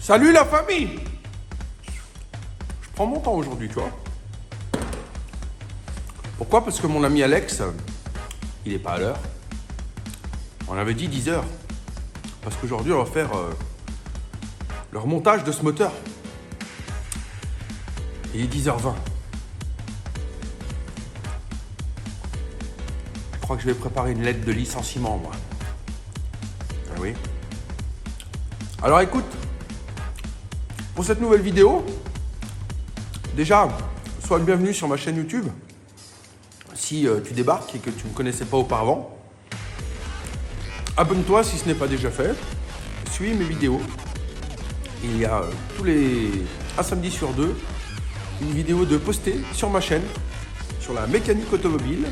Salut la famille! Je prends mon temps aujourd'hui, tu vois. Pourquoi? Parce que mon ami Alex, il est pas à l'heure. On avait dit 10h. Parce qu'aujourd'hui, on va faire le remontage de ce moteur. Il est 10h20. Je crois que je vais préparer une lettre de licenciement, moi. Ah oui. Alors écoute, pour cette nouvelle vidéo, déjà, sois le bienvenu sur ma chaîne YouTube. Si tu débarques et que tu ne me connaissais pas auparavant, abonne-toi si ce n'est pas déjà fait. Suis mes vidéos. Il y a un samedi sur deux, une vidéo de postée sur ma chaîne, sur la mécanique automobile.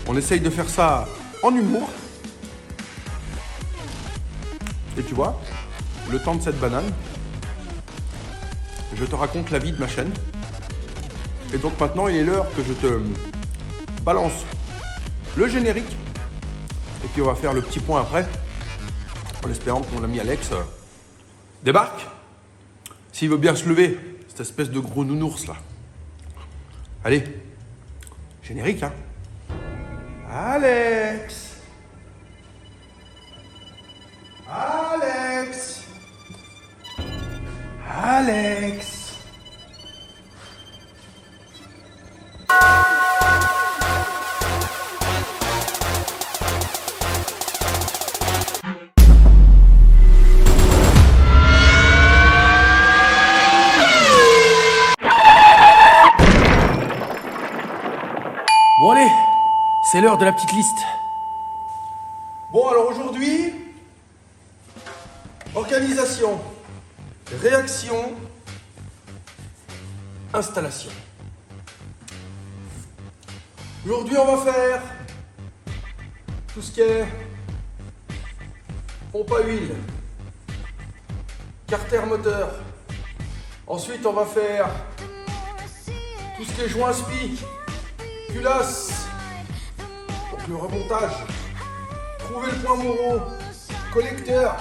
On essaye de faire ça en humour. Et tu vois, le temps de cette banane, je te raconte la vie de ma chaîne. Et donc maintenant, il est l'heure que je te balance le générique. Et puis on va faire le petit point après, en espérant que mon ami Alex débarque. S'il veut bien se lever, cette espèce de gros nounours là. Allez, générique, hein. Alex! Alex! Alex! Bon allez, c'est l'heure de la petite liste. Bon alors aujourd'hui, organisation, réaction, installation. Aujourd'hui on va faire tout ce qui est pompe à huile, carter moteur. Ensuite on va faire tout ce qui est joint spi, culasse, donc le remontage, trouver le point Moreau, collecteur.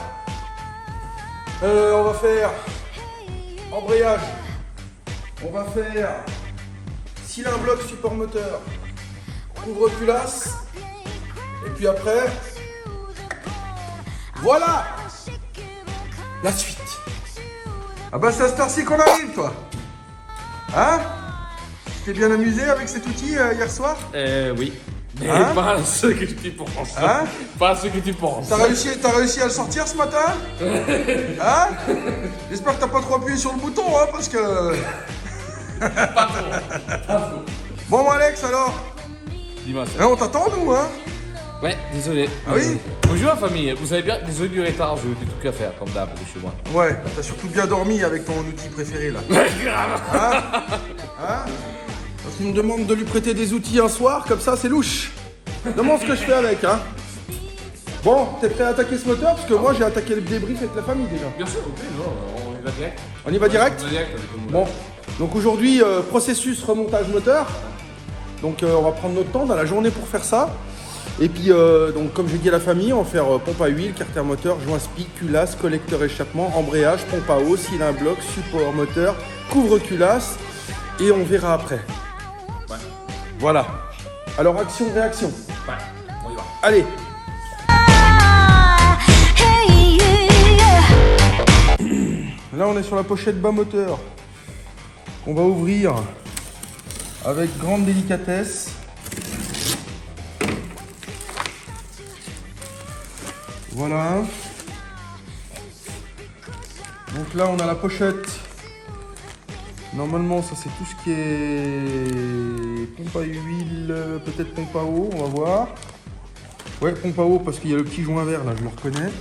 On va faire embrayage, on va faire cylindre bloc support moteur, couvre culasse, et puis après, voilà la suite. Ah bah c'est à cette heure-ci qu'on arrive, toi. Hein? Tu t'es bien amusé avec cet outil hier soir? Oui. Mais hein? pas ce que tu penses. Hein? Pas ce que tu penses. T'as réussi à le sortir ce matin? Hein? J'espère que t'as pas trop appuyé sur le bouton, hein, parce que... Pas trop. Bon Alex, alors? Dis-moi ça. Hein, on t'attend, nous, hein? Ouais, désolé. Ah oui? Bonjour la famille, vous savez bien, désolé du retard, j'ai eu des trucs à faire, comme d'hab, chez moi. Ouais, t'as surtout bien dormi avec ton outil préféré, là. Grave. Hein? Parce qu'il me demande de lui prêter des outils un soir, comme ça, c'est louche. Demande ce que je fais avec, hein? Bon, t'es prêt à attaquer ce moteur? Parce que moi, j'ai attaqué le débrief avec la famille, déjà. Bien sûr, ok, non, on y va direct. On y va direct? On y va direct, avec le moulin. Bon, donc aujourd'hui, processus remontage moteur. Donc on va prendre notre temps dans la journée pour faire ça. Et puis, donc, comme j'ai dit à la famille, on va faire pompe à huile, carter moteur, joint spi, culasse, collecteur échappement, embrayage, pompe à eau, cylindre bloc, support moteur, couvre culasse. Et on verra après. Ouais. Voilà. Alors, action-réaction. Ouais, on y va. Allez. Là, on est sur la pochette bas moteur. On va ouvrir avec grande délicatesse. Voilà. Donc là, on a la pochette. Normalement, ça c'est tout ce qui est pompe à huile, peut-être pompe à eau, on va voir. Ouais, pompe à eau parce qu'il y a le petit joint vert là, je le reconnais.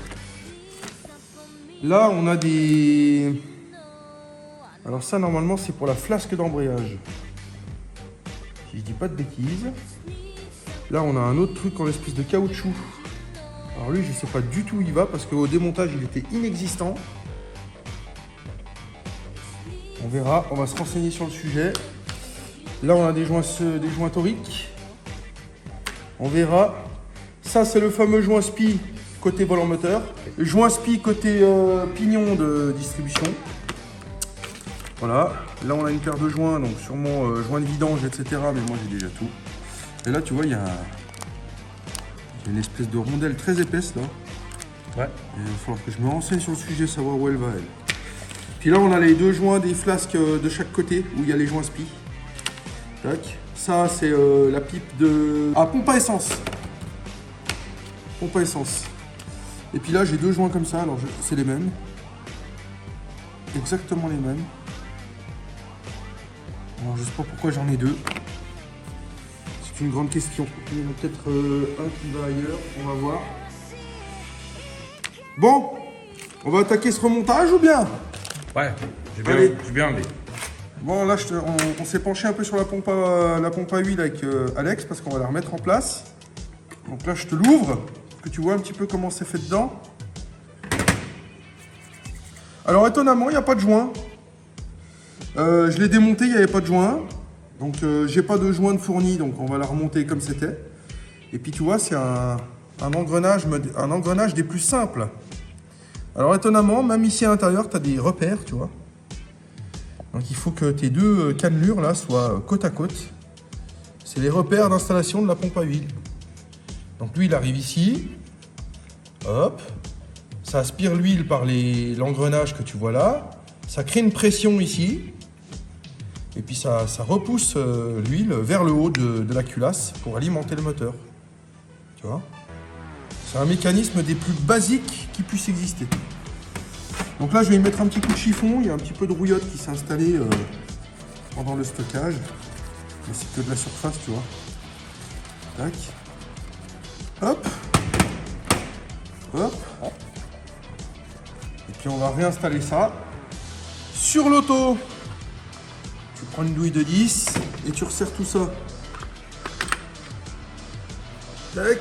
Là, on a des... Alors ça, normalement, c'est pour la flasque d'embrayage. Si je dis pas de bêtises. Là, on a un autre truc en espèce de caoutchouc. Alors lui, je sais pas du tout où il va parce qu'au démontage, il était inexistant. On verra, on va se renseigner sur le sujet. Là, on a des joints toriques. On verra. Ça, c'est le fameux joint spi côté volant moteur. Joint spi côté pignon de distribution. Voilà. Là, on a une paire de joints, donc sûrement joints de vidange, etc. Mais moi, j'ai déjà tout. Et là, tu vois, il y a une espèce de rondelle très épaisse, là. Ouais. Et il va falloir que je me renseigne sur le sujet, savoir où elle va, elle. Puis là, on a les deux joints des flasques de chaque côté, où il y a les joints spi. Tac. Ça, c'est la pipe de... Ah, pompe à essence. Pompe à essence. Et puis là, j'ai deux joints comme ça, alors c'est les mêmes. Exactement les mêmes. Alors, je sais pas pourquoi j'en ai deux. C'est une grande question. Il y en a peut-être un qui va ailleurs, on va voir. Bon, on va attaquer ce remontage ou bien? Ouais, j'ai bien enlevé. Bon, là, on s'est penché un peu sur la pompe à huile avec Alex parce qu'on va la remettre en place. Donc là, je te l'ouvre, que tu vois un petit peu comment c'est fait dedans. Alors, étonnamment, il n'y a pas de joint. Je l'ai démonté, il n'y avait pas de joint. Donc, j'ai pas de joint de fourni, donc on va la remonter comme c'était. Et puis, tu vois, c'est un engrenage des plus simples. Alors, étonnamment, même ici à l'intérieur, tu as des repères, tu vois. Donc il faut que tes deux cannelures là soient côte à côte. C'est les repères d'installation de la pompe à huile. Donc lui il arrive ici. Hop. Ça aspire l'huile par l'engrenage que tu vois là. Ça crée une pression ici. Et puis ça repousse l'huile vers le haut de la culasse pour alimenter le moteur. Tu vois? C'est un mécanisme des plus basiques qui puisse exister. Donc là, je vais y mettre un petit coup de chiffon. Il y a un petit peu de rouillotte qui s'est installée pendant le stockage. Mais c'est que de la surface, tu vois. Tac. Hop. Hop. Et puis on va réinstaller ça sur l'auto. Tu prends une douille de 10 et tu resserres tout ça. Tac.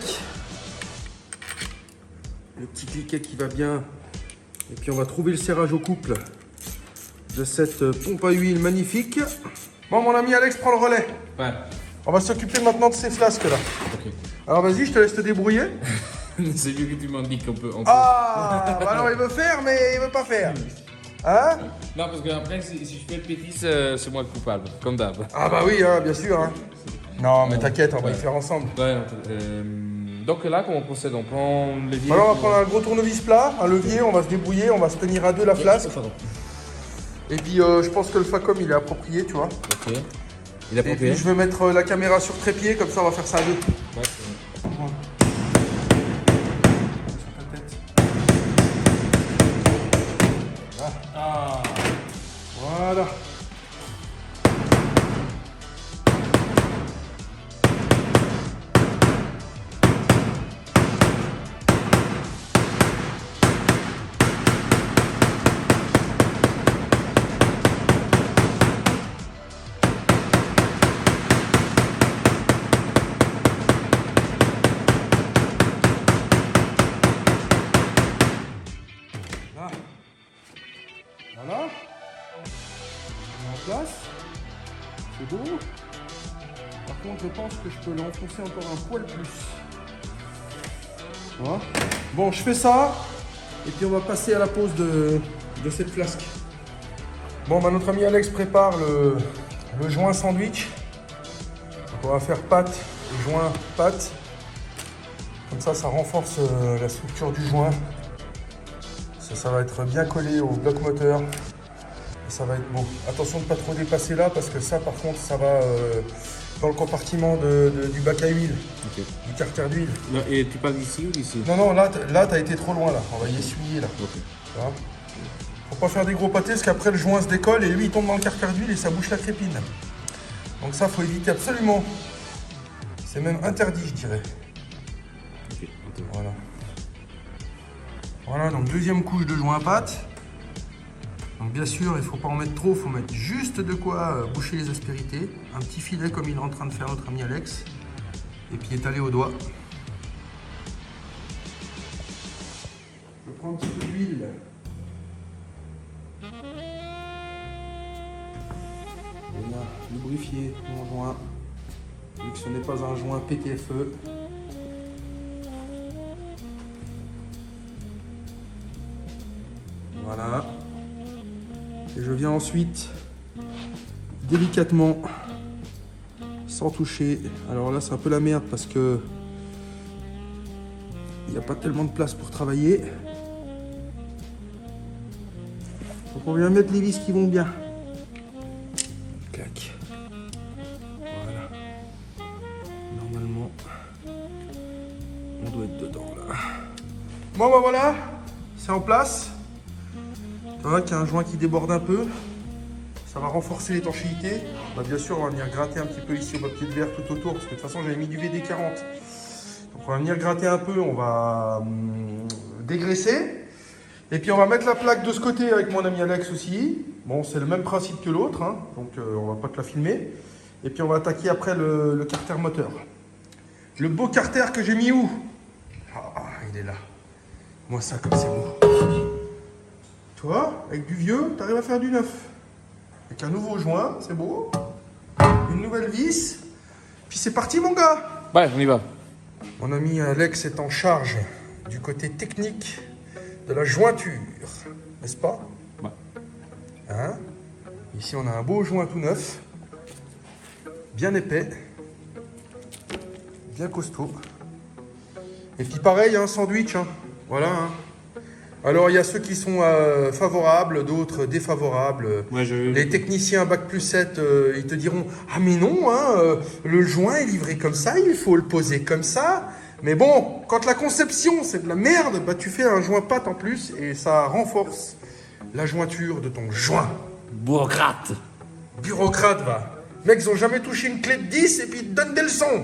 Le petit cliquet qui va bien. Et puis on va trouver le serrage au couple de cette pompe à huile magnifique. Bon, mon ami Alex prend le relais. Ouais. On va s'occuper maintenant de ces flasques là. Ok. Alors vas-y, je te laisse te débrouiller. C'est lui que tu m'as dit qu'on peut. Ah, bah non, il veut faire, mais il veut pas faire. Hein? Non, parce qu'après, si je fais le pétis, c'est moi le coupable, comme d'hab. Ah bah oui, hein, bien sûr. Hein. Non, mais t'inquiète, on va le faire ensemble. Ouais, donc là, comment on procède? On prend le levier. Alors on va prendre un gros tournevis plat, un levier, on va se débrouiller, on va se tenir à deux la flasque. Et puis je pense que le Facom il est approprié, tu vois. Ok. Il est Et approprié. puis je vais mettre la caméra sur trépied, comme ça on va faire ça à deux. Ouais, Voilà. Ah. Voilà. Là. Voilà. On est en place. C'est beau. Par contre, je pense que je peux l'enfoncer encore un poil plus. Voilà. Bon, je fais ça. Et puis on va passer à la pose de cette flasque. Bon, bah, notre ami Alex prépare le joint sandwich. Donc, on va faire pâte et joint pâte. Comme ça renforce la structure du joint. Ça va être bien collé au bloc moteur. Et ça va être beau. Attention de ne pas trop dépasser là parce que ça par contre ça va dans le compartiment du bac à huile, Ok. du carter d'huile. Et tu parles d'ici ou d'ici? Non, là t'as été trop loin là. On va y essuyer là. Ok. Voilà. Faut pas faire des gros pâtés parce qu'après le joint se décolle et lui il tombe dans le carter d'huile et ça bouche la crépine. Donc ça faut éviter absolument. C'est même interdit je dirais. Ok. Voilà. Voilà, donc deuxième couche de joint à pâte. Donc bien sûr, il ne faut pas en mettre trop, il faut mettre juste de quoi boucher les aspérités. Un petit filet comme il est en train de faire notre ami Alex. Et puis étaler au doigt. Je prends un petit peu d'huile. On a lubrifié mon joint. Vu que ce n'est pas un joint PTFE. je viens ensuite délicatement, sans toucher. Alors là, c'est un peu la merde parce que il n'y a pas tellement de place pour travailler. Donc on vient mettre les vis qui vont bien. Clac. Voilà. Normalement, on doit être dedans là. Bon bah voilà, c'est en place. Tu vois qu'il y a un joint qui déborde un peu. Ça va renforcer l'étanchéité. Bah, bien sûr, on va venir gratter un petit peu ici au papier de verre tout autour, parce que de toute façon, j'avais mis du VD40. Donc on va venir gratter un peu, on va dégraisser. Et puis on va mettre la plaque de ce côté avec mon ami Alex aussi. Bon, c'est le même principe que l'autre, hein, donc on va pas te la filmer. Et puis on va attaquer après le carter moteur. Le beau carter que j'ai mis où? Ah, il est là. Moi ça comme c'est beau. Toi, avec du vieux, t'arrives à faire du neuf. Avec un nouveau joint, c'est beau. Une nouvelle vis. Puis c'est parti mon gars. Ouais, on y va. Mon ami Alex est en charge du côté technique de la jointure, n'est-ce pas? Ouais. Hein? Ici on a un beau joint tout neuf, bien épais, bien costaud. Et puis pareil, un sandwich, hein. Voilà. Hein. Alors il y a ceux qui sont favorables, d'autres défavorables. Ouais, Les techniciens Bac plus 7, ils te diront « Ah mais non, hein, le joint est livré comme ça, il faut le poser comme ça. » Mais bon, quand la conception c'est de la merde, bah tu fais un joint pâte en plus et ça renforce la jointure de ton joint. Bureaucrate. Bureaucrate, va. Mecs, ils ont jamais touché une clé de 10 et puis ils te donnent des leçons.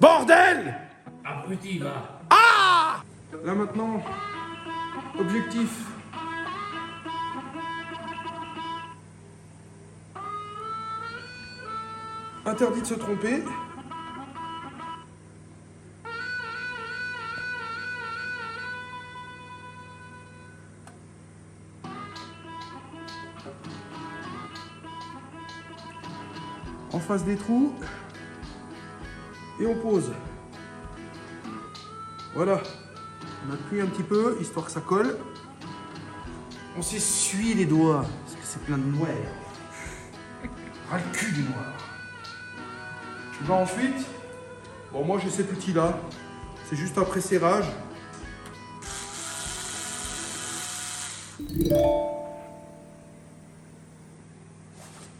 Bordel! Abruti, va. Là maintenant, objectif. Interdit de se tromper. En face des trous. Et on pose. Voilà. On appuie un petit peu, histoire que ça colle. On s'essuie les doigts, parce que c'est plein de noir. Ras le cul du noir. Tu vas ensuite. Bon, moi j'ai cet outil-là. C'est juste un pré-serrage.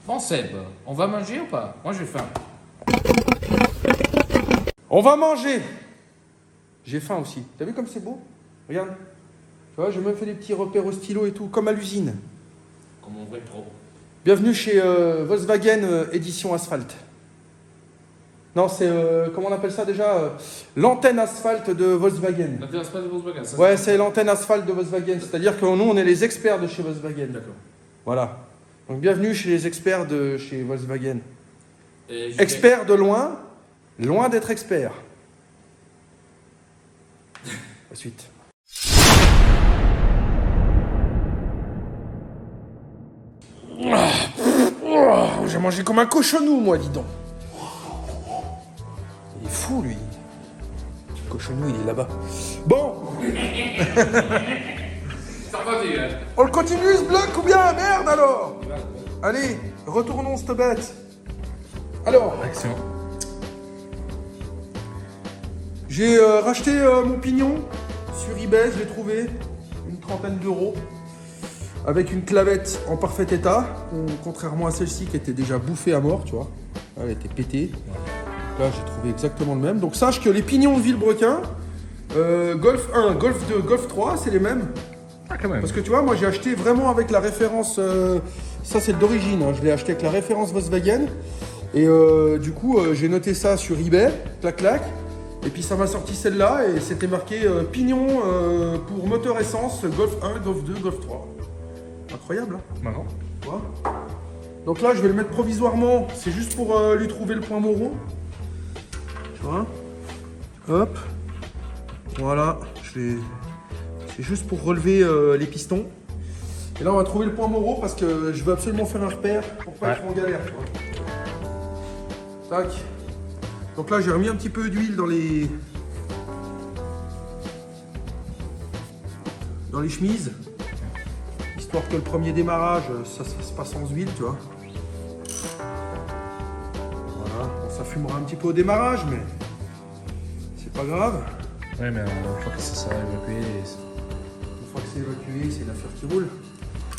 Bon Seb, on va manger ou pas? Moi j'ai faim. On va manger. J'ai faim aussi. T'as vu comme c'est beau? Regarde. Tu vois, j'ai même fait des petits repères au stylo et tout, comme à l'usine. Comme un vrai pro. Bienvenue chez Volkswagen Édition Asphalte. Non, c'est, comment on appelle ça déjà? L'antenne asphalte de Volkswagen. L'intéresse pas de Volkswagen, ça? Ouais, c'est l'antenne asphalte de Volkswagen. C'est-à-dire que nous, on est les experts de chez Volkswagen. D'accord. Voilà. Donc, bienvenue chez les experts de chez Volkswagen. Et Expert de loin, loin d'être expert. La suite. J'ai mangé comme un cochonou, moi, dis donc. Il est fou, lui. Le cochonou, il est là-bas. Bon, Ça va dire, hein. on le continue, ce bloc, ou bien? Merde, alors. Allez, retournons cette bête. Alors, Action. j'ai racheté mon pignon sur eBay, je l'ai trouvé, une 30aine d'euros, avec une clavette en parfait état, contrairement à celle-ci qui était déjà bouffée à mort, tu vois. Elle était pétée. Là, j'ai trouvé exactement le même. Donc sache que les pignons de Villebrequin, Golf 1, Golf 2, Golf 3, c'est les mêmes. Ah, quand même. Parce que tu vois, moi j'ai acheté vraiment avec la référence, ça c'est d'origine, hein, je l'ai acheté avec la référence Volkswagen. Et du coup, j'ai noté ça sur eBay, clac clac. Et puis ça m'a sorti celle-là et c'était marqué pignon pour moteur essence, Golf 1, Golf 2, Golf 3. Incroyable, hein, Marrant. tu vois. Donc là, je vais le mettre provisoirement, c'est juste pour lui trouver le point Moreau. Tu vois. Hop. Voilà, c'est juste pour relever les pistons. Et là, on va trouver le point Moreau parce que je veux absolument faire un repère pour pas être en galère. Tu vois. Tac. Donc là, j'ai remis un petit peu d'huile dans les chemises, histoire que le premier démarrage, ça se passe sans huile, tu vois. Voilà, bon, ça fumera un petit peu au démarrage, mais c'est pas grave. Ouais, mais une fois que ça sera évacué. Une fois que c'est évacué, c'est l'affaire qui roule.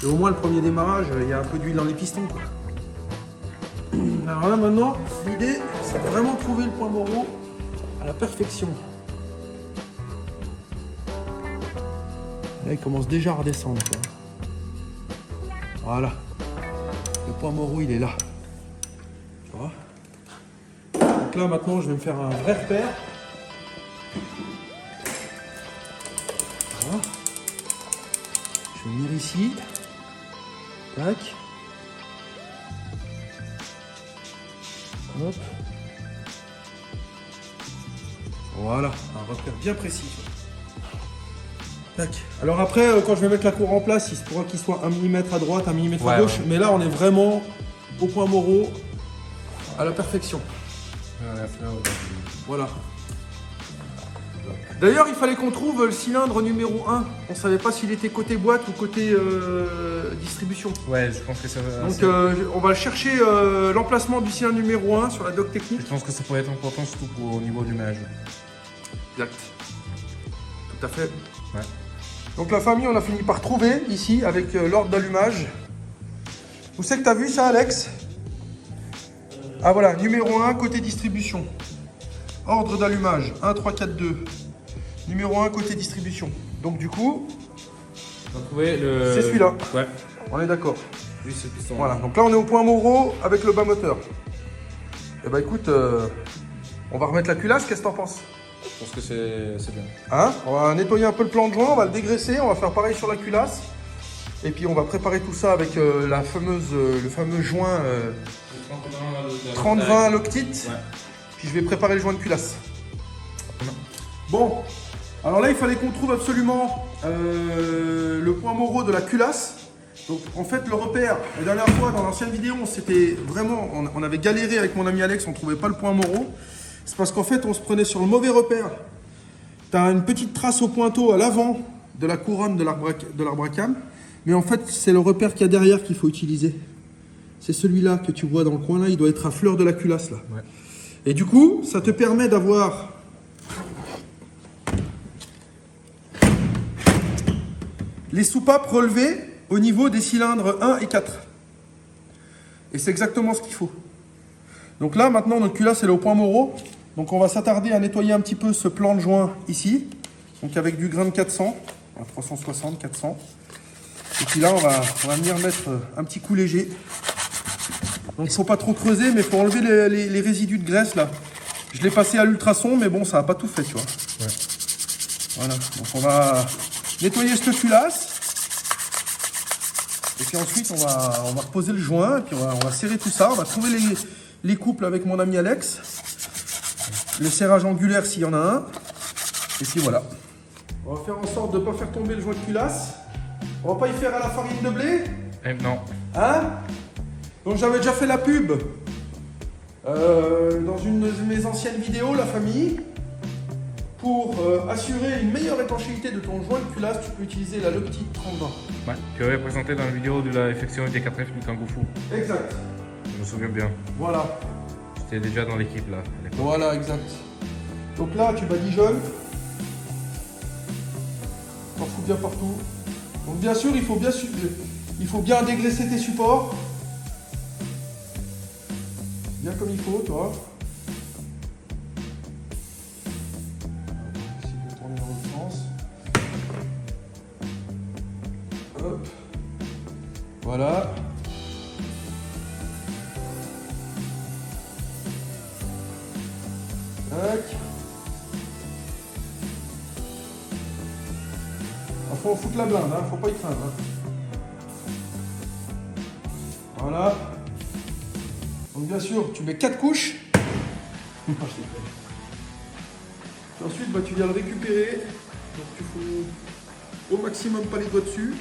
Et au moins le premier démarrage, il y a un peu d'huile dans les pistons, quoi. Alors là maintenant, l'idée, c'est de vraiment trouver le point Moreau à la perfection. Là, il commence déjà à redescendre, quoi. Voilà. Le point Moreau, il est là. Tu vois. Donc là, maintenant, je vais me faire un vrai repère. Voilà. Je vais venir ici. Tac. Hop. Voilà, un repère bien précis. Tac. Alors après, quand je vais mettre la cour en place, il se pourra qu'il soit 1 mm à droite, 1 mm à gauche. Ouais. Mais là, on est vraiment au point Moreau à la perfection. Voilà. D'ailleurs, il fallait qu'on trouve le cylindre numéro 1. On ne savait pas s'il était côté boîte ou côté distribution. Ouais, je pense que ça va... Donc, on va chercher l'emplacement du cylindre numéro 1 sur la doc technique. Je pense que ça pourrait être important, surtout au niveau du ménage. Exact. Tout à fait. Ouais. Donc, la famille, on a fini par trouver ici avec l'ordre d'allumage. Où c'est que tu as vu ça, Alex? Ah, voilà, numéro 1, côté distribution. Ordre d'allumage 1, 3, 4, 2. Numéro 1 côté distribution. Donc du coup, on a trouvé le... c'est celui-là. Ouais. On est d'accord. Oui, c'est le piston. Voilà. Donc là, on est au point Moreau avec le bas moteur. Et bah écoute, on va remettre la culasse. Qu'est-ce que t'en penses? Je pense que c'est bien. Hein? On va nettoyer un peu le plan de joint, on va le dégraisser, on va faire pareil sur la culasse. Et puis on va préparer tout ça avec le fameux joint 30-20 Loctite. Ouais. Puis je vais préparer le joint de culasse. Bon. Alors là, il fallait qu'on trouve absolument le point Moreau de la culasse. Donc en fait, le repère, la dernière fois dans l'ancienne vidéo, c'était vraiment, on avait galéré avec mon ami Alex, on ne trouvait pas le point Moreau. C'est parce qu'en fait, on se prenait sur le mauvais repère. Tu as une petite trace au pointeau à l'avant de la couronne de l'arbre à cam. Mais en fait, c'est le repère qu'il y a derrière qu'il faut utiliser. C'est celui-là que tu vois dans le coin là, il doit être à fleur de la culasse là. Ouais. Et du coup, ça te permet d'avoir les soupapes relevées au niveau des cylindres 1 et 4. Et c'est exactement ce qu'il faut. Donc là, maintenant, notre culasse, elle est au point Moreau. Donc on va s'attarder à nettoyer un petit peu ce plan de joint ici. Donc avec du grain de 400, 360, 400. Et puis là, on va venir mettre un petit coup léger. Donc il ne faut pas trop creuser, mais il faut enlever les résidus de graisse là. Je l'ai passé à l'ultrason, mais bon, ça n'a pas tout fait, tu vois. Ouais. Voilà, donc on va nettoyer cette culasse. Et puis ensuite, on va reposer le joint, et puis on va serrer tout ça. On va trouver les couples avec mon ami Alex. Le serrage angulaire s'il y en a un. Et puis voilà. On va faire en sorte de ne pas faire tomber le joint de culasse. On va pas y faire à la farine de blé? Non. Hein? Donc j'avais déjà fait la pub dans une de mes anciennes vidéos, la famille. Pour assurer une meilleure étanchéité de ton joint de culasse, tu peux utiliser la Loctite 30-20. Ouais, tu avais présenté dans la vidéo de la effection des 4F du Kangoo Fu. Exact. Je me souviens bien. Voilà. J'étais déjà dans l'équipe là. Voilà, exact. Donc là, tu badigeonnes. T'en fous bien partout. Donc bien sûr, il faut bien dégraisser tes supports. Bien comme il faut, tu vois. Essayer de tourner dans l'autre sens. Hop. Voilà. Tac. Il faut en foutre la blinde, hein. Faut pas y craindre. Hein. Voilà. Donc bien sûr, tu mets 4 couches. Puis ensuite, bah, tu viens le récupérer. Donc tu fous au maximum pas les doigts dessus.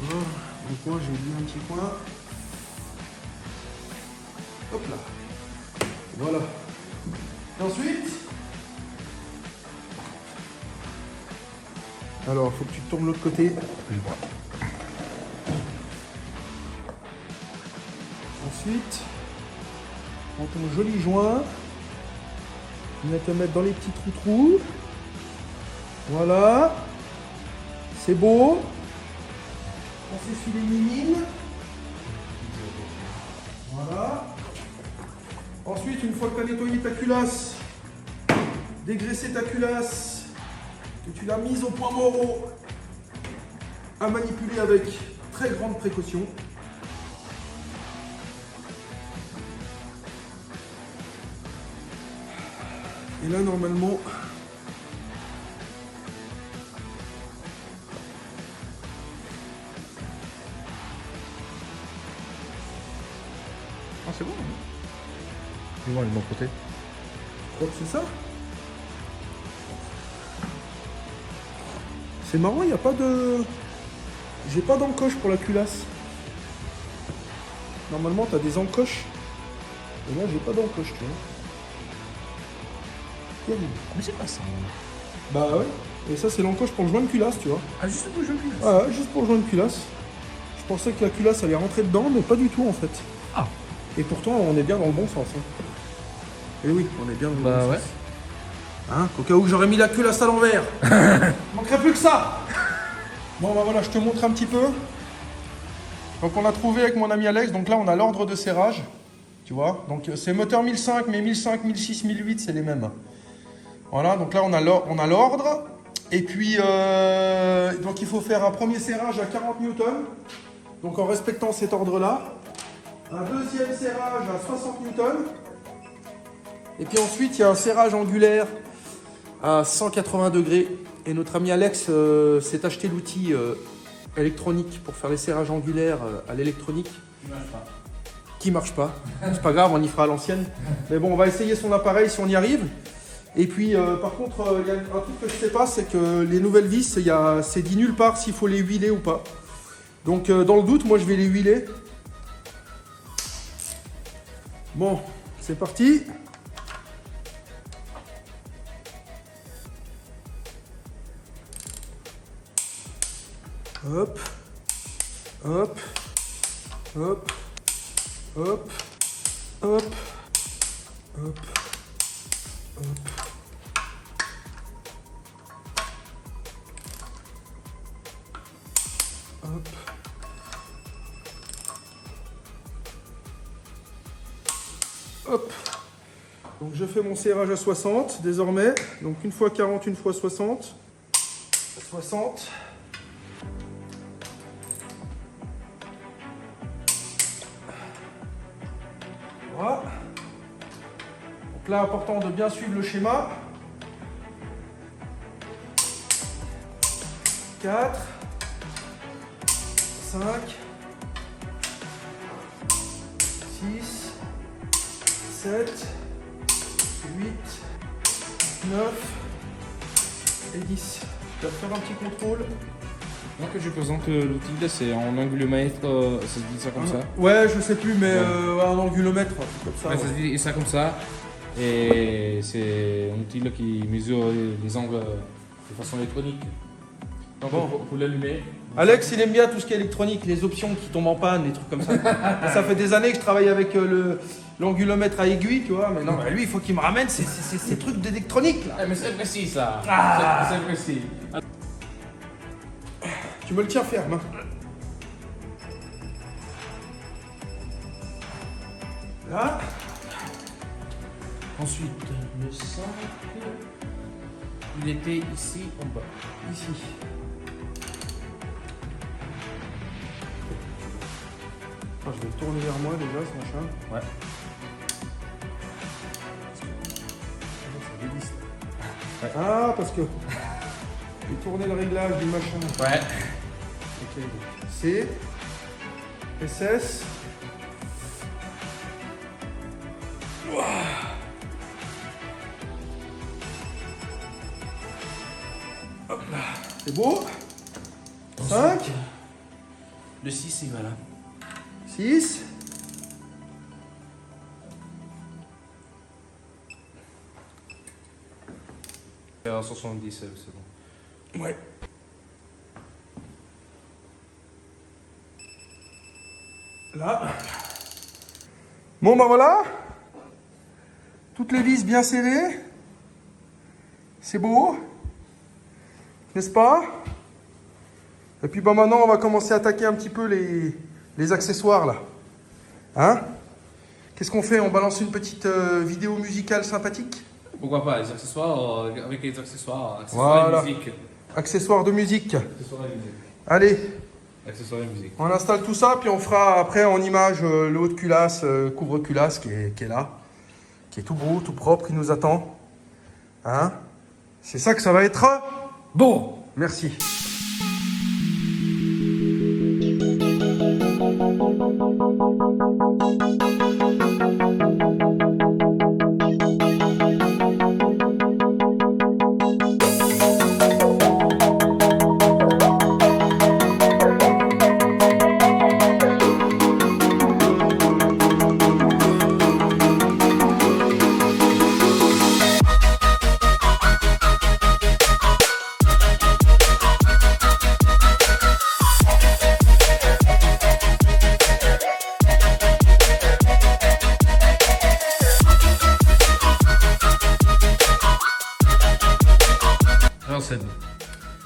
Voilà. Un coin, j'ai oublié un petit coin. Hop là. Voilà. Et ensuite, Alors, il faut que tu te tournes de l'autre côté. Ensuite, prends ton joli joint. Viens te mettre dans les petits trous. Voilà. C'est beau. On s'essuie les mimines. Voilà. Ensuite, une fois que tu as nettoyé ta culasse, dégraissé ta culasse, que tu l'as mise au point mort à manipuler avec très grande précaution. Et là, normalement, Ah, c'est bon. Dis-moi, de mon côté. je crois que c'est ça. C'est marrant, il n'y a pas de... J'ai pas d'encoche pour la culasse. Normalement, tu as des encoches. Et là, j'ai pas d'encoche, tu vois. Terrible. Mais c'est pas ça. Bah ouais. Et ça, c'est l'encoche pour le joint de culasse, tu vois. Ah, juste pour le jeu. Ah, juste pour le joint de culasse. Je pensais que la culasse allait rentrer dedans, mais pas du tout en fait. Ah. Et pourtant, on est bien dans le bon sens. Et oui, on est bien dans le Bah bon ouais. sens. Hein, au cas où j'aurais mis la culasse à l'envers. Il manquerait plus que ça. Bon, bah voilà, je te montre un petit peu. Donc, on a trouvé avec mon ami Alex. Donc là, on a l'ordre de serrage. Tu vois. Donc, c'est moteur 1005, mais 1005, 1006, 1008, c'est les mêmes. Voilà, donc là, on a l'ordre. Et puis, donc il faut faire un premier serrage à 40 newtons. Donc en respectant cet ordre-là. Un deuxième serrage à 60 newtons. Et puis ensuite, il y a un serrage angulaire à 180 degrés. Et notre ami Alex s'est acheté l'outil électronique pour faire les serrages angulaires à l'électronique. Qui marche pas. C'est pas grave, on y fera à l'ancienne. Mais bon, on va essayer son appareil si on y arrive. Et puis, par contre, il y a un truc que je sais pas, c'est que les nouvelles vis, c'est dit nulle part s'il faut les huiler ou pas. Donc, dans le doute, moi, je vais les huiler. Bon, c'est parti. Hop, hop, hop, hop, hop, hop, hop. Hop. Hop. Donc je fais mon serrage à 60 désormais. Donc une fois 40, une fois 60. 60. Voilà. Donc là, important de bien suivre le schéma. 4. 5, 6, 7, 8, 9 et 10. Je vais faire un petit contrôle. Donc je présente l'outil là, c'est en angulomètre, ça se dit ça comme ça. Ouais, je sais plus, mais un angulomètre, comme ça. Ouais, ça se dit ça comme ça. Et c'est un outil là qui mesure les angles de façon électronique. Donc Bon. pour l'allumer. Alex, il aime bien tout ce qui est électronique, les options qui tombent en panne, les trucs comme ça. Ça fait des années que je travaille avec l'angulomètre à aiguille, tu vois. Mais non, lui, il faut qu'il me ramène ces trucs d'électronique, là. Mais c'est précis ça. Ah. C'est précis. Tu me le tiens ferme. Hein. Là. Ensuite, le 5, il était ici en bas. Ici. Ah, je vais le tourner vers moi déjà, ce machin. Ouais. Ça dévisse. Ah, parce que j'ai tourné le réglage du machin. Ouais. Ok, donc C, SS. Ouah. Hop là. C'est beau. 5, Le 6, il va là. 6. C'est à 70, c'est bon. Ouais. Là. Bon bah voilà. Toutes les vis bien serrées. C'est beau. N'est-ce pas? Et puis bah maintenant on va commencer à attaquer un petit peu les accessoires là. Hein? Qu'est-ce qu'on fait? On balance une petite vidéo musicale sympathique? Pourquoi pas, les accessoires, avec les accessoires Voilà. et musique. Accessoires de musique. Accessoires et musique. Allez, Accessoires et musique. on installe tout ça, puis on fera après en image le haut de culasse, couvre-culasse qui est là, qui est tout beau, tout propre, qui nous attend. Hein? C'est ça que ça va être beau. Merci.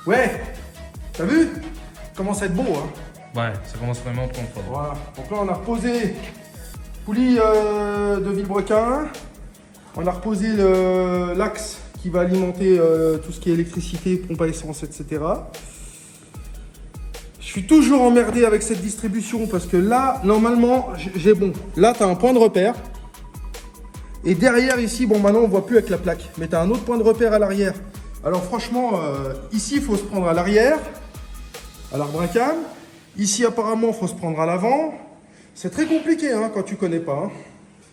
Ouais, t'as vu? Commence à être beau, hein? Ouais, ça commence vraiment à prendre forme. Voilà. Donc là, on a reposé poulie de Villebrequin. On a reposé l'axe qui va alimenter tout ce qui est électricité, pompe à essence, etc. Je suis toujours emmerdé avec cette distribution parce que là, normalement, j'ai bon. Là, tu as un point de repère. Et derrière, ici, bon, maintenant, on voit plus avec la plaque. Mais tu as un autre point de repère à l'arrière. Alors franchement, ici, il faut se prendre à l'arrière, à l'arbre à cam. Ici, apparemment, il faut se prendre à l'avant. C'est très compliqué hein, quand tu connais pas. Hein.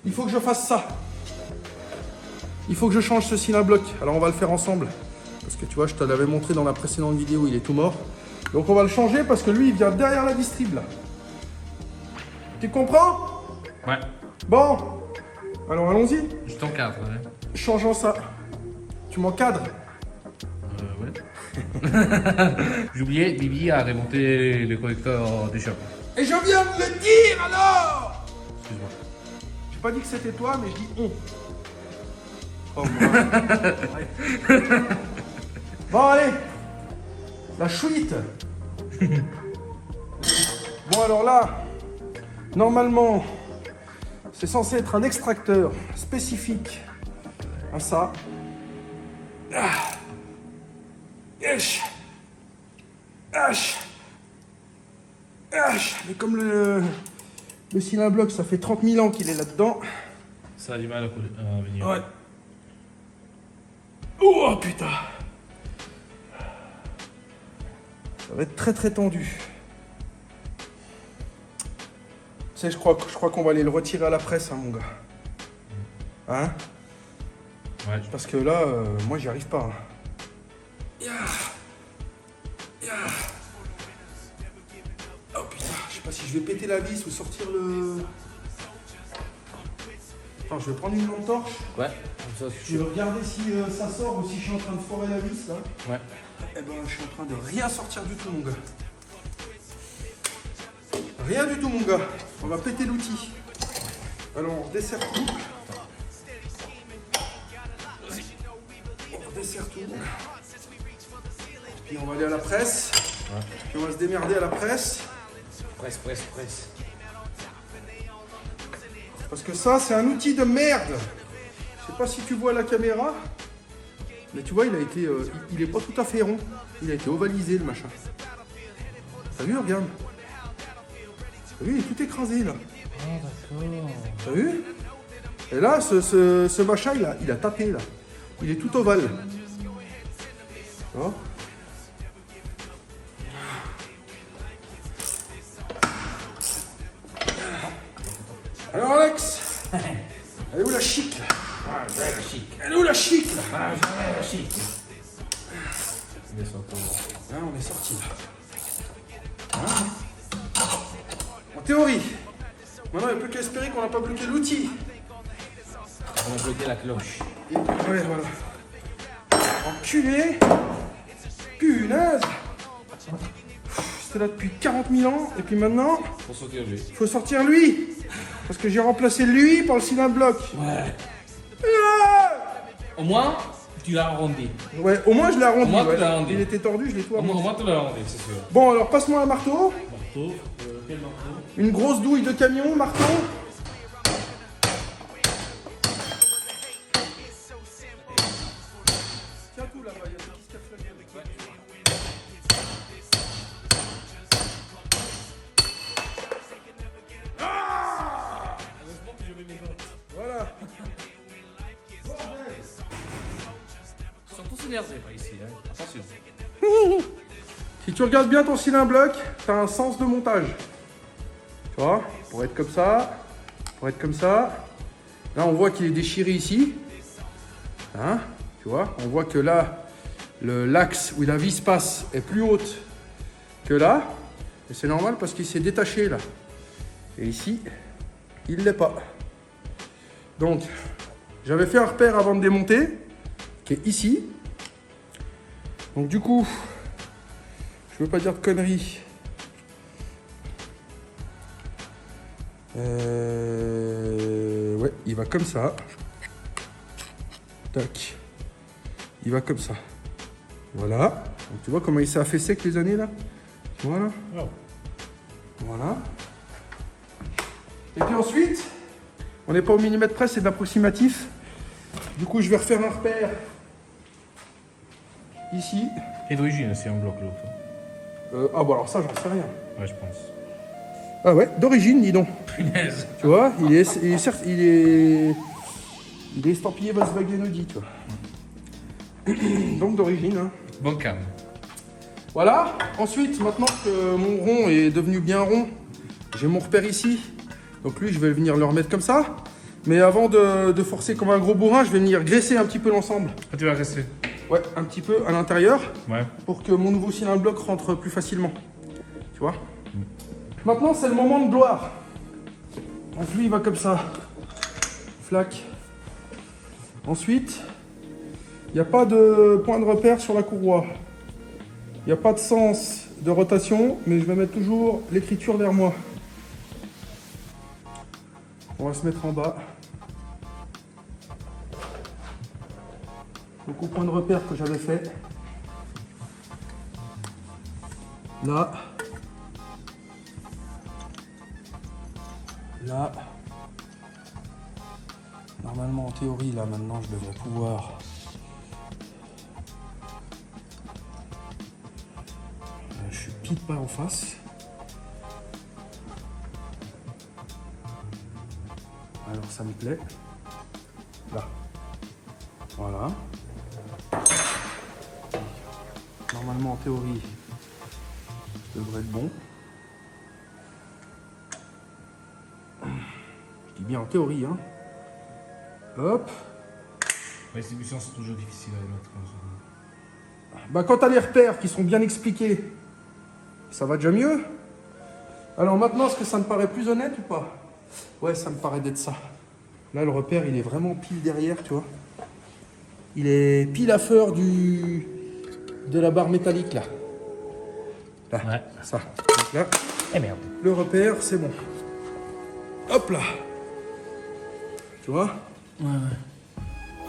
Il faut que je fasse ça. Il faut que je change ce cylindre bloc. Alors, on va le faire ensemble. Parce que tu vois, je te l'avais montré dans la précédente vidéo, il est tout mort. Donc, on va le changer parce que lui, il vient derrière la distrib, là. Tu comprends? Ouais. Bon. Alors, allons-y. Je t'encadre. Hein. Changeons ça. Tu m'encadres? Ouais. J'ai oublié, Bibi a remonté le correcteur des chapeaux. Et je viens de le dire alors! Excuse-moi. J'ai pas dit que c'était toi, mais je dis on. Oh, moi. Ouais. Bon, allez. La chouette. Bon, alors là, normalement, c'est censé être un extracteur spécifique à ça. Ah. H. H. H. Mais comme le cylindre bloc, ça fait 30 000 ans qu'il est là-dedans. Ça a du mal à venir. Ouais. Oh putain. Ça va être très très tendu. Tu sais, je crois qu'on va aller le retirer à la presse, hein, mon gars. Hein? Ouais. Parce que là, moi, j'y arrive pas. Hein. Oh putain, je sais pas si je vais péter la vis ou sortir le... Attends, je vais prendre une lampe torche. Ouais. Je vais regarder si ça sort ou si je suis en train de foirer la vis là. Ouais. Eh ben, je suis en train de rien sortir du tout, mon gars. Rien du tout, mon gars. On va péter l'outil. Alors, on desserre tout. On desserre tout. Puis on va aller à la presse. Ouais. Puis on va se démerder à la presse. Presse. Parce que ça, c'est un outil de merde. Je sais pas si tu vois à la caméra. Mais tu vois, il a été, il est pas tout à fait rond. Il a été ovalisé, le machin. T'as vu, regarde. T'as vu, il est tout écrasé, là. Ah, d'accord. T'as vu? Et là, ce machin, il a tapé, là. Il est tout ovale. Tu vois? Alors, Alex, elle est où la chic, là? Ah, j'ai la chic. Elle est où la chic, là? Ah, j'ai la chic. Là, on est sorti, là. Hein? En théorie. Maintenant, il n'y a plus qu'à espérer qu'on n'a pas bloqué l'outil. On va bloquer la cloche. Et, ouais, voilà. Enculé. Punaise. reste là depuis 40 000 ans. Et puis maintenant, Pour sortir lui. il faut sortir lui. Parce que j'ai remplacé lui par le cylindre bloc. Ouais. Ah Au moins, tu l'as arrondi. ouais, au moins je l'ai arrondi. Au moins, tu ouais. l'as arrondi. Il était tordu, je l'ai tout Au arrondi. moins, tu l'as arrondi, c'est sûr. Bon, alors passe-moi un marteau. Marteau. Quel marteau? Une grosse douille de camion, marteau. Tiens tout là-bas, il y a des petits scaphandres avec toi. Ah voilà. Ils sont tous énervés par ici, hein. Attention. Si tu regardes bien ton cylindre bloc, tu as un sens de montage. Tu vois, pour être comme ça, pour être comme ça. Là, on voit qu'il est déchiré ici. Hein, tu vois, on voit que là, l'axe où la vis passe est plus haute que là. Et c'est normal parce qu'il s'est détaché là. Et ici, il ne l'est pas. Donc, j'avais fait un repère avant de démonter, qui est ici. Donc du coup, je veux pas dire de conneries. Ouais, il va comme ça. Tac. Il va comme ça. Voilà. Donc, tu vois comment il s'est affaissé avec les années là. Voilà. Oh. Voilà. Et puis ensuite, on n'est pas au millimètre près, c'est de l'approximatif. Du coup, je vais refaire un repère ici. Et d'origine, c'est un bloc l'autre. Ah bon, alors ça, j'en sais rien. Ouais, je pense. Ah ouais, d'origine, dis donc. Punaise. Tu vois, il est certes, il est estampillé Volkswagen Audi, tu vois. Donc d'origine. Hein. Bon cam. Voilà. Ensuite, maintenant que mon rond est devenu bien rond, j'ai mon repère ici. Donc lui, je vais venir le remettre comme ça. Mais avant de forcer comme un gros bourrin, je vais venir graisser un petit peu l'ensemble. Ah, tu vas rester. Ouais, un petit peu à l'intérieur. Ouais. Pour que mon nouveau cylindre bloc rentre plus facilement. Tu vois. Maintenant, c'est le moment de gloire. Donc lui, il va comme ça. Flac. Ensuite, il n'y a pas de point de repère sur la courroie. Il n'y a pas de sens de rotation, mais je vais mettre toujours l'écriture vers moi. On va se mettre en bas. Donc au point de repère que j'avais fait. Là. Là. Normalement en théorie là maintenant je devrais pouvoir. Je suis pile pas en face. Alors ça me plaît. Là. Voilà. Normalement en théorie ça devrait être bon. Je dis bien en théorie hein. Hop. Les distributions sont toujours difficiles à mettre. Bah quand t'as les repères qui sont bien expliqués, ça va déjà mieux. Alors maintenant, est-ce que ça me paraît plus honnête ou pas? Ouais, ça me paraît d'être ça. Là, le repère, il est vraiment pile derrière, tu vois. Il est pile à fleur de la barre métallique, là. Là, Ouais. ça. Donc là, Eh merde. le repère, c'est bon. Hop là. Tu vois? Ouais.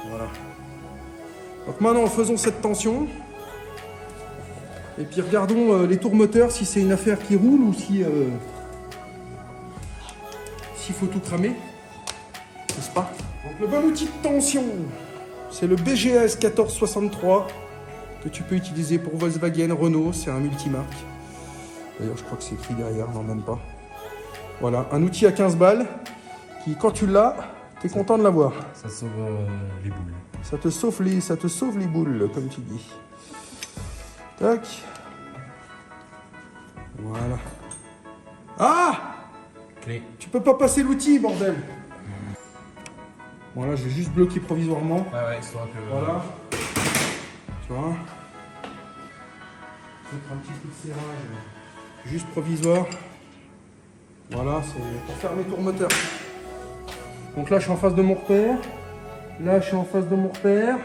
Voilà. Donc maintenant, faisons cette tension. Et puis regardons les tours moteurs, si c'est une affaire qui roule ou si s'il faut tout cramer. N'est-ce pas? Donc le bon outil de tension, c'est le BGS 1463 que tu peux utiliser pour Volkswagen, Renault, c'est un multimarque. D'ailleurs, je crois que c'est écrit derrière, non même pas. Voilà, un outil à 15 balles qui, quand tu l'as, t'es content de l'avoir. Ça sauve les boules. Ça te sauve les boules, comme tu dis. Tac. Voilà. Ah! Clé. Tu peux pas passer l'outil, bordel. Voilà, je vais juste bloquer provisoirement. Ouais, histoire que. Voilà. Tu vois? Mettre un petit coup de serrage. Juste provisoire. Voilà, c'est pour faire mes tours moteurs. Donc là, je suis en face de mon repère. Là, je suis en face de mon repère.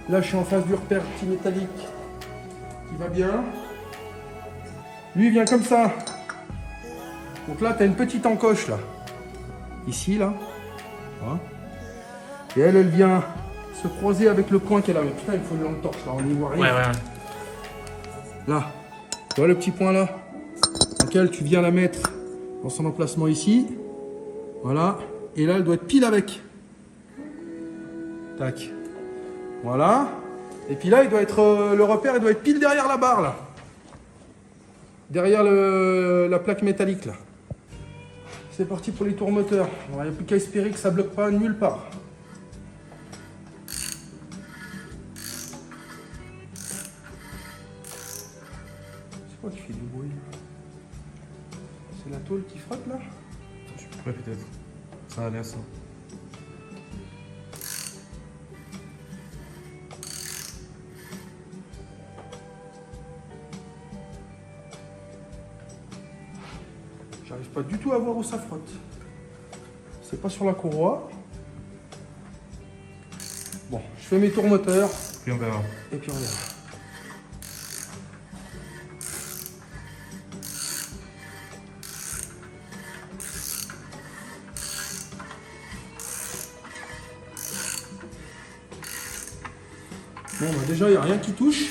Là, je suis en face du repère petit métallique qui va bien. Lui, il vient comme ça. Donc là, tu as une petite encoche, là. Ici, là. Voilà. Et elle vient se croiser avec le point qu'elle a. Mais putain, il faut une lampe torche, là. On n'y voit rien. Ouais. Là. Tu vois le petit point, là? Lequel tu viens la mettre dans son emplacement ici. Voilà. Et là, elle doit être pile avec. Tac. Voilà. Et puis là, il doit être, le repère, il doit être pile derrière la barre, là. Derrière la plaque métallique, là. C'est parti pour les tours moteurs. Il n'y a plus qu'à espérer que ça ne bloque pas nulle part. C'est quoi qui fait du bruit? C'est la tôle qui frotte, là? Ouais, peut-être. Ça a l'air ça. J'arrive pas du tout à voir où ça frotte. C'est pas sur la courroie. Bon, je fais mes tours moteurs. Puis on verra. Et puis on verra. Bon, bah déjà, il n'y a rien qui touche.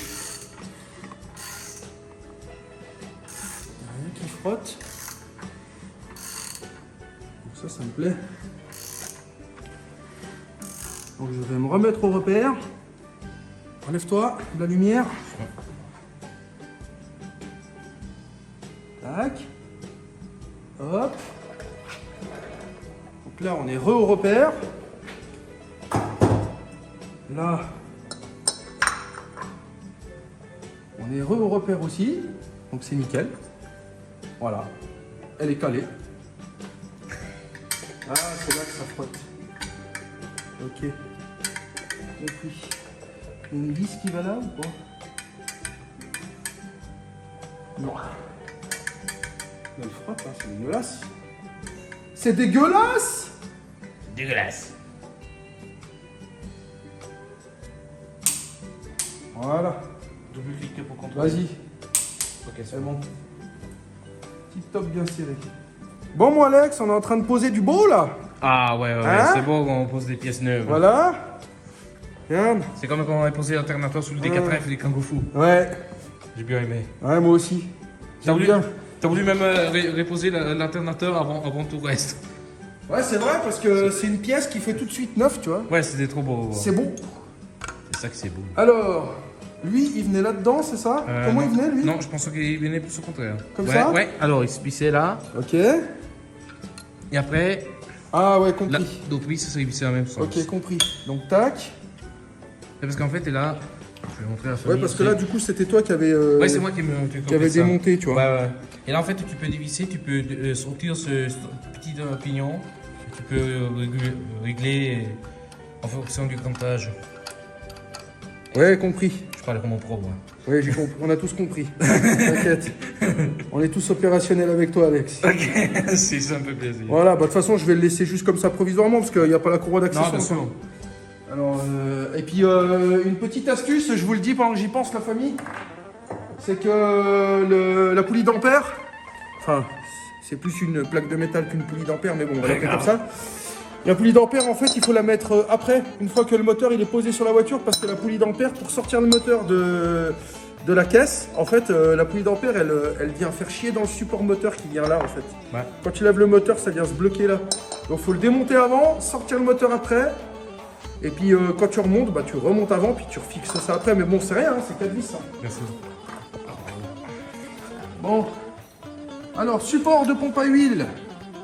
Il n'y a rien qui frotte. Donc ça me plaît. Donc je vais me remettre au repère. Enlève-toi de la lumière. Tac. Hop. Donc là, on est au repère. Là, on est au repère aussi. Donc c'est nickel. Voilà. Elle est calée. Ah, c'est là que ça frotte. Ok. Compris. Il y a une vis qui va là ou pas? Non. Elle frotte, hein, c'est dégueulasse. C'est dégueulasse! Dégueulasse. Voilà. Double clic pour contrôler. Vas-y. Ok, C'est bon. Tip top bien serré. Bon, moi, Alex, on est en train de poser du beau là. Ah ouais, Hein? c'est beau quand on pose des pièces neuves. Voilà. Regarde. C'est comme quand on a posé l'alternateur sur le D4F et les Kangoo Foo. Ouais. J'ai bien aimé. Ouais, moi aussi. T'as voulu, bien. t'as voulu même reposer l'alternateur avant tout le reste. Ouais, c'est vrai parce que c'est une pièce qui fait tout de suite neuf, tu vois. Ouais, c'était trop beau. C'est beau. C'est ça que c'est beau. Alors, lui, il venait là-dedans, c'est ça? Comment il venait, lui? Non, je pense qu'il venait plus au contraire. Comme ouais, ça? Ouais, alors il se pissait là. Ok. Et après, Ah ouais, là, compris. donc oui, ça s'est vissé dans le même sens. Ok, compris. Donc, tac. C'est parce qu'en fait, et là, je vais montrer à la famille. Ouais, parce que là, du coup, c'était toi qui avais, Ouais, c'est moi qui avait démonté, tu vois. Ouais. Et là, en fait, tu peux dévisser, tu peux sortir ce petit pignon. Tu peux régler en fonction du comptage. Ouais, compris. Je parle comme mon pro, moi. Oui, j'ai compris. On a tous compris. T'inquiète. On est tous opérationnels avec toi, Alex. Ok, c'est ça, un peu plaisir. Voilà, bah de toute façon, je vais le laisser juste comme ça provisoirement parce qu'il n'y a pas la courroie Non, d'accession. bien sûr. Alors, et puis une petite astuce, je vous le dis pendant que j'y pense, la famille, c'est que la poulie d'ampère, enfin, c'est plus une plaque de métal qu'une poulie d'ampère, mais bon, on va l'appeler comme ça. La poulie d'ampère, en fait, il faut la mettre après, une fois que le moteur il est posé sur la voiture, parce que la poulie d'ampère, pour sortir le moteur de la caisse, en fait, la poulie d'ampère, elle vient faire chier dans le support moteur qui vient là, en fait. Ouais. Quand tu lèves le moteur, ça vient se bloquer là. Donc, faut le démonter avant, sortir le moteur après. Et puis quand tu remontes, bah, tu remontes avant, puis tu refixes ça après. Mais bon, c'est rien, hein, c'est 4 vis. Hein. Merci. Bon. Alors, support de pompe à huile.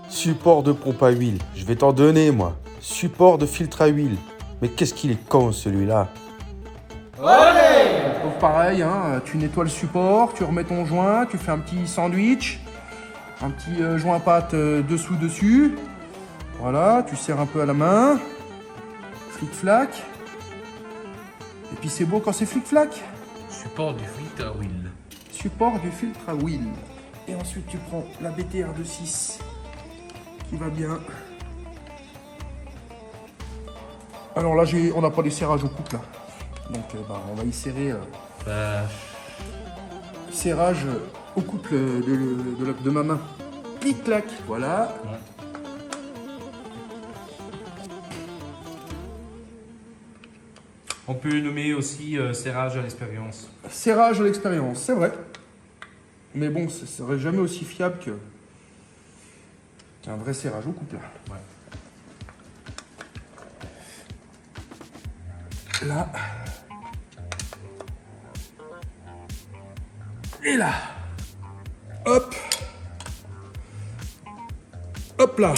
Support de pompe à huile, je vais t'en donner moi. Support de filtre à huile. Mais qu'est-ce qu'il est con celui-là. Donc pareil, hein, tu nettoies le support, tu remets ton joint, tu fais un petit sandwich, un petit joint pâte dessous-dessus. Voilà, tu serres un peu à la main. Flic-flac. Et puis c'est beau quand c'est flic-flac. Support du filtre à huile. Support du filtre à huile. Et ensuite tu prends la BTR de 6 qui va bien. Alors là on n'a pas les serrages au couple là. Donc bah, on va y serrer. Serrage au couple de ma main. Clic-clac, voilà. Ouais. On peut nommer aussi serrage à l'expérience. Serrage à l'expérience, c'est vrai. Mais bon, ça serait jamais aussi fiable qu'un vrai serrage au couple. Ouais. Là. Et là. Hop. Hop là.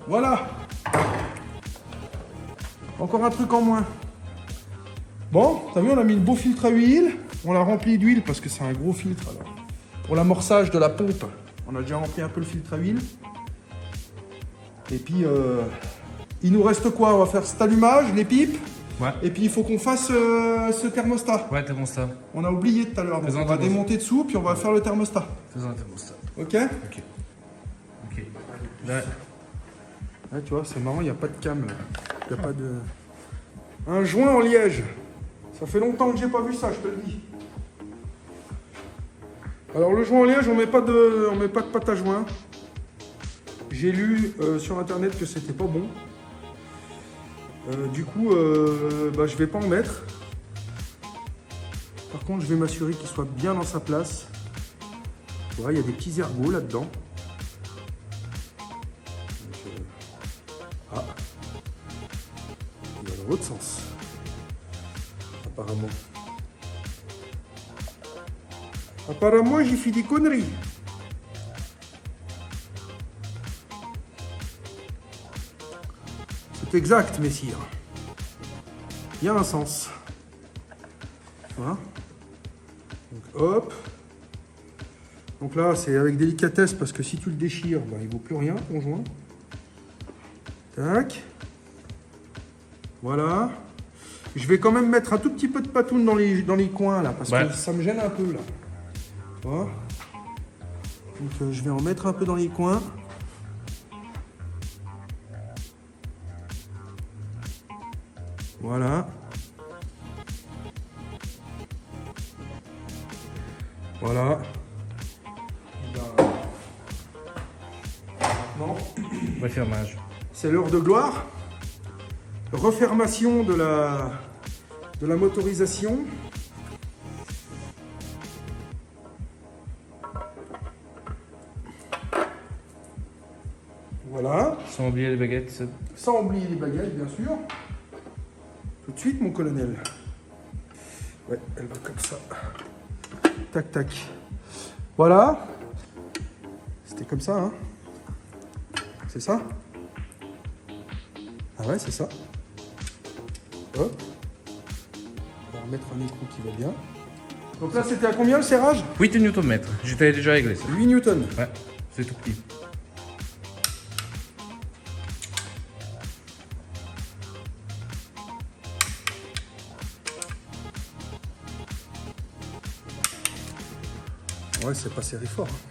Voilà. Encore un truc en moins. Bon, t'as vu, on a mis le beau filtre à huile. On l'a rempli d'huile parce que c'est un gros filtre. Alors, pour l'amorçage de la pompe, on a déjà rempli un peu le filtre à huile. Et puis, il nous reste quoi? On va faire cet allumage, les pipes. Ouais. Et puis, il faut qu'on fasse ce thermostat. Ouais, thermostat. On a oublié tout à l'heure. Donc, Faisons on un va thermostat. démonter dessous, puis on va faire le thermostat. Faisons un thermostat. Ok? Ok. Ok. Là, Ouais, tu vois, c'est marrant, il n'y a pas de cam. Il n'y a pas de... Un joint en liège. Ça fait longtemps que j'ai pas vu ça, je te le dis. Alors le joint en liège, on met pas de pâte à joint. J'ai lu sur internet que c'était pas bon. Du coup, je vais pas en mettre. Par contre, je vais m'assurer qu'il soit bien dans sa place. Tu vois, il y a des petits ergots là-dedans. Ah, il va dans l'autre sens. Apparemment. Apparemment, j'ai fait des conneries. C'est exact, messire. Il y a un sens. Voilà. Donc, hop. Donc là, c'est avec délicatesse parce que si tu le déchires, il ne vaut plus rien, ton joint. Tac. Voilà. Je vais quand même mettre un tout petit peu de patoune dans les coins là, parce que ça me gêne un peu là. Voilà. Donc je vais en mettre un peu dans les coins. Voilà. Voilà. Maintenant, refermage. c'est l'heure de gloire. Refermation de la motorisation. Voilà. Sans oublier les baguettes. Sans oublier les baguettes, bien sûr. Tout de suite, mon colonel. Ouais, elle va comme ça. Tac, tac. Voilà. C'était comme ça, hein. C'est ça? Ah ouais, c'est ça. Hop. On va remettre un écrou qui va bien. Donc là, c'était à combien le serrage? 8 Nm. J'étais déjà réglé ça. 8 newtons. Ouais, c'est tout petit. Ouais, c'est pas serré fort. Hein.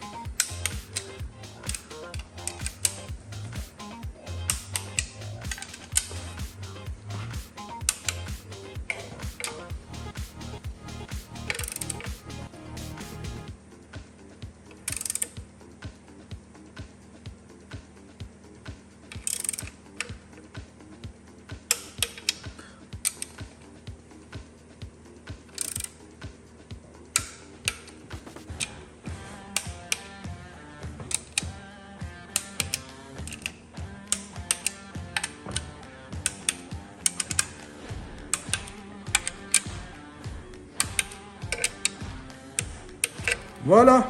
Voilà.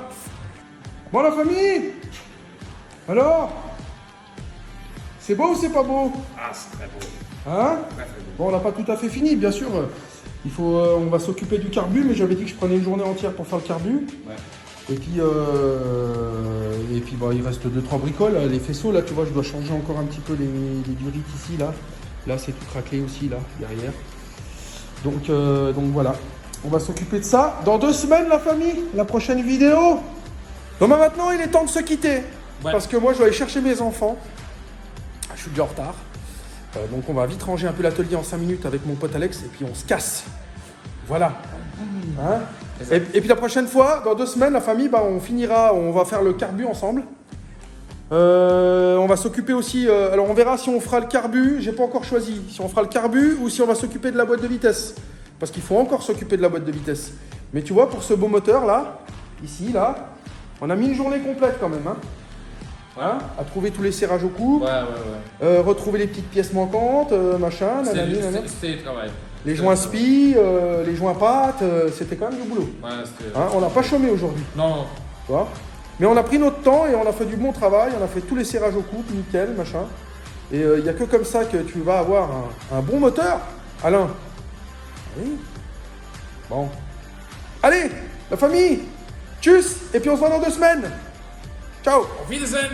Bon, la famille. Alors, c'est beau ou c'est pas beau? Ah, c'est très beau. Hein? Très, très beau. Bon, on n'a pas tout à fait fini, bien sûr. Il faut, on va s'occuper du carbu, mais j'avais dit que je prenais une journée entière pour faire le carbu. Ouais. Et puis, il reste 2-3 bricoles. Les faisceaux, là, tu vois, je dois changer encore un petit peu les durites ici, là. Là, c'est tout craquelé aussi, là, derrière. Donc voilà. On va s'occuper de ça dans 2 semaines, la famille. La prochaine vidéo. Donc maintenant, il est temps de se quitter. Ouais. Parce que moi, je dois aller chercher mes enfants. Je suis déjà en retard. Donc on va vite ranger un peu l'atelier en 5 minutes avec mon pote Alex. Et puis on se casse. Voilà. Hein? Et puis la prochaine fois, dans 2 semaines, la famille, bah, on va faire le carbu ensemble. On va s'occuper aussi, alors on verra si on fera le carbu, j'ai pas encore choisi, si on fera le carbu ou si on va s'occuper de la boîte de vitesse. Parce qu'il faut encore s'occuper de la boîte de vitesse. Mais tu vois, pour ce beau moteur là, ici, là, on a mis une journée complète quand même. Hein. Hein, à trouver tous les serrages au couple, retrouver les petites pièces manquantes, machin, C'était le travail. les joints spi, les joints pattes, c'était quand même du boulot. Ouais, c'était... Hein, on n'a pas chômé aujourd'hui. Non. Tu vois, mais on a pris notre temps et on a fait du bon travail, on a fait tous les serrages au couple, nickel, machin. Et il n'y a que comme ça que tu vas avoir un bon moteur, Alain. Oui. Bon. Allez, la famille, tchuss, et puis on se voit dans 2 semaines. Ciao. Auf Wiedersehen.